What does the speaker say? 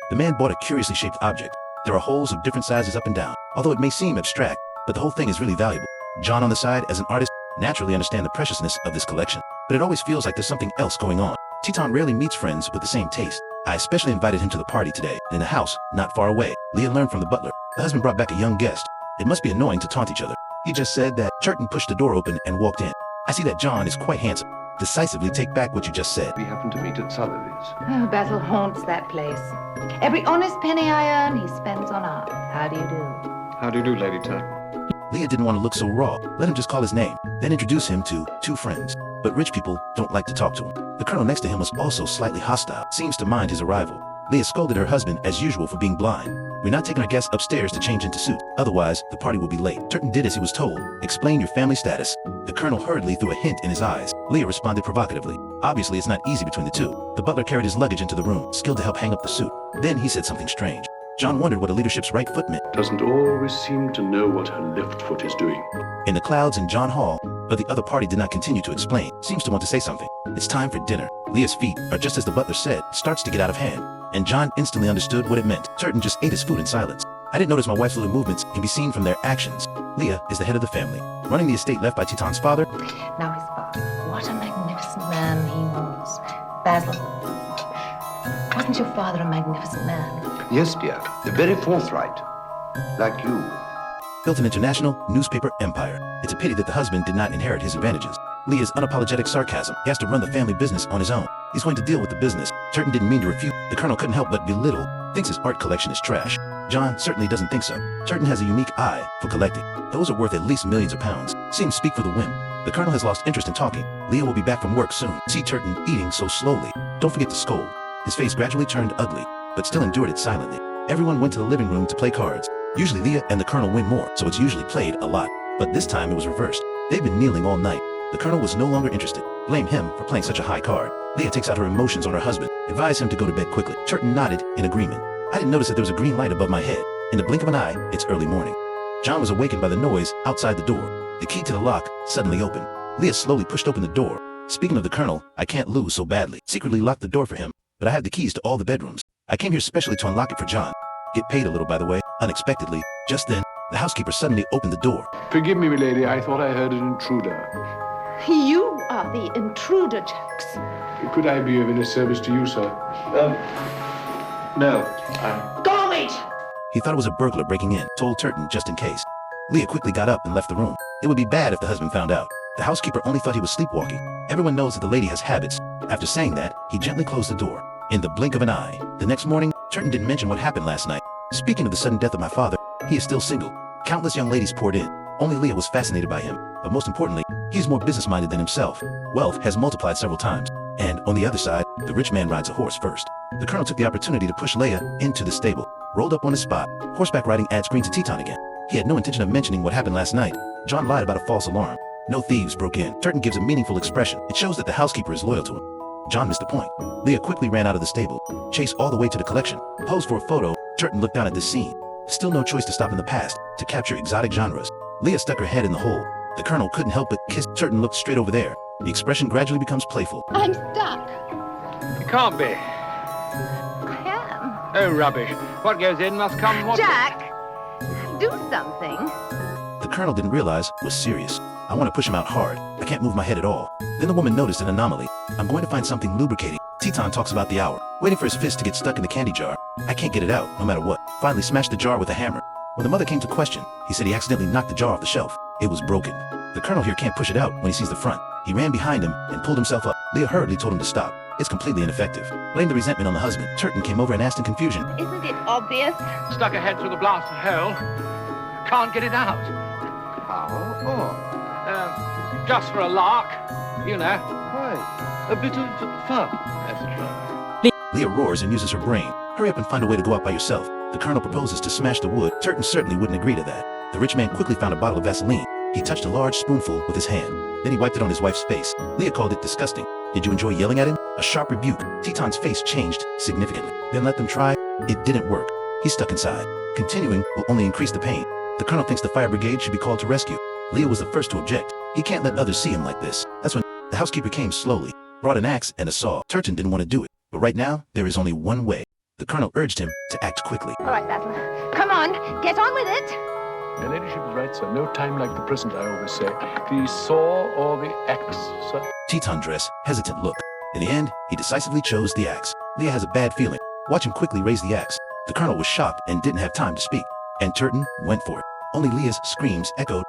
The man bought a curiously shaped object. There are holes of different sizes up and down, although it may seem abstract, but the whole thing is really valuable. John on the side, as an artist, naturally understand the preciousness of this collection, but it always feels like there's something else going on. Teton rarely meets friends with the same taste. I especially invited him to the party today, in a house not far away. Leah learned from the butler. The husband brought back a young guest. It must be annoying to taunt each other. He just said that. Churton pushed the door open and walked in. I see that John is quite handsome. Decisively take back what you just said. We happened to meet at Sullivan's. Oh, Basil haunts that place. Every honest penny I earn, he spends on art. How do you do? How do you do, Lady Turton? Leah didn't want to look so raw. Let him just call his name, then introduce him to two friends. But rich people don't like to talk to him. The colonel next to him was also slightly hostile, seems to mind his arrival. Leah scolded her husband as usual for being blind. We're not taking our guests upstairs to change into suits, otherwise the party will be late. Turton did as he was told. Explain your family status. The colonel hurriedly threw a hint in his eyes. Leah responded provocatively. Obviously it's not easy between the two. The butler carried his luggage into the room, skilled to help hang up the suit. Then he said something strange. John wondered what a leadership's right foot meant. Doesn't always seem to know what her left foot is doing. In the clouds in John Hall, but the other party did not continue to explain. Seems to want to say something. It's time for dinner. Leah's feet are just as the butler said, starts to get out of hand. And John instantly understood what it meant. Turton just ate his food in silence. I didn't notice my wife's little movements can be seen from their actions. Leah is the head of the family, running the estate left by Teton's father. Now his father. What a magnificent man he was. Basil, wasn't your father a magnificent man? Yes, dear. Very forthright. Like you. Built an international newspaper empire. It's a pity that the husband did not inherit his advantages. Leah's unapologetic sarcasm. He has to run the family business on his own. He's going to deal with the business. Turton didn't mean to refute. The colonel couldn't help but belittle. Thinks his art collection is trash. John certainly doesn't think so. Turton has a unique eye for collecting. Those are worth at least millions of pounds. See him speak for the whim. The colonel has lost interest in talking. Leah will be back from work soon. See Turton eating so slowly. Don't forget to scold. His face gradually turned ugly, but still endured it silently. Everyone went to the living room to play cards. Usually Leah and the colonel win more, so it's usually played a lot. But this time it was reversed. They've been kneeling all night. The colonel was no longer interested. Blame him for playing such a high card. Leah takes out her emotions on her husband, advised him to go to bed quickly. Turton nodded in agreement. I didn't notice that there was a green light above my head. In the blink of an eye, it's early morning. John was awakened by the noise outside the door. The key to the lock suddenly opened. Leah slowly pushed open the door. Speaking of the colonel, I can't lose so badly. Secretly locked the door for him, but I have the keys to all the bedrooms. I came here specially to unlock it for John. Get paid a little, by the way. Unexpectedly, just then, the housekeeper suddenly opened the door. Forgive me, milady, I thought I heard an intruder. You are the intruder, Jax. Could I be of any service to you, sir? No. Go away! He thought it was a burglar breaking in, told Turton just in case. Leah quickly got up and left the room. It would be bad if the husband found out. The housekeeper only thought he was sleepwalking. Everyone knows that the lady has habits. After saying that, he gently closed the door. In the blink of an eye. The next morning, Turton didn't mention what happened last night. Speaking of the sudden death of my father, he is still single. Countless young ladies poured in. Only Leah was fascinated by him. But most importantly, he's more business-minded than himself. Wealth has multiplied several times. And on the other side, the rich man rides a horse first. The colonel took the opportunity to push Leah into the stable. Rolled up on his spot. Horseback riding adds green to Teton again. He had no intention of mentioning what happened last night. John lied about a false alarm. No thieves broke in. Turton gives a meaningful expression. It shows that the housekeeper is loyal to him. John missed the point. Leah quickly ran out of the stable, chased all the way to the collection, posed for a photo. Turton looked down at this scene. Still no choice to stop in the past, to capture exotic genres. Leah stuck her head in the hole. The colonel couldn't help but kiss. Turton looked straight over there. The expression gradually becomes playful. I'm stuck. You can't be. I am. Oh, rubbish. What goes in must come what... Jack, do something. The colonel didn't realize was serious. I want to push him out hard. I can't move my head at all. Then the woman noticed an anomaly. I'm going to find something lubricating. Teton talks about the hour, waiting for his fist to get stuck in the candy jar. I can't get it out, no matter what. Finally smashed the jar with a hammer. When the mother came to question, he said he accidentally knocked the jar off the shelf. It was broken. The colonel here can't push it out when he sees the front. He ran behind him and pulled himself up. Leah hurriedly told him to stop. It's completely ineffective. Blamed the resentment on the husband. Turton came over and asked in confusion. Isn't it obvious? Stuck a head through the blasted hole. Can't get it out. How? Just for a lark, you know. Quite. A bit of fun, etc. Leah roars and uses her brain. Hurry up and find a way to go out by yourself. The colonel proposes to smash the wood. Turton certainly wouldn't agree to that. The rich man quickly found a bottle of Vaseline. He touched a large spoonful with his hand. Then he wiped it on his wife's face. Leah called it disgusting. Did you enjoy yelling at him? A sharp rebuke. Teton's face changed significantly. Then let them try. It didn't work. He's stuck inside. Continuing will only increase the pain. The colonel thinks the fire brigade should be called to rescue. Leah was the first to object. He can't let others see him like this. That's when the housekeeper came slowly, brought an axe and a saw. Turton didn't want to do it, but right now, there is only one way. The colonel urged him to act quickly. All right, Basil. Come on, get on with it. Your ladyship is right, sir. No time like the present, I always say. The saw or the axe, sir? Teton dressed, hesitant look. In the end, he decisively chose the axe. Leah has a bad feeling. Watch him quickly raise the axe. The colonel was shocked and didn't have time to speak. And Turton went for it. Only Leah's screams echoed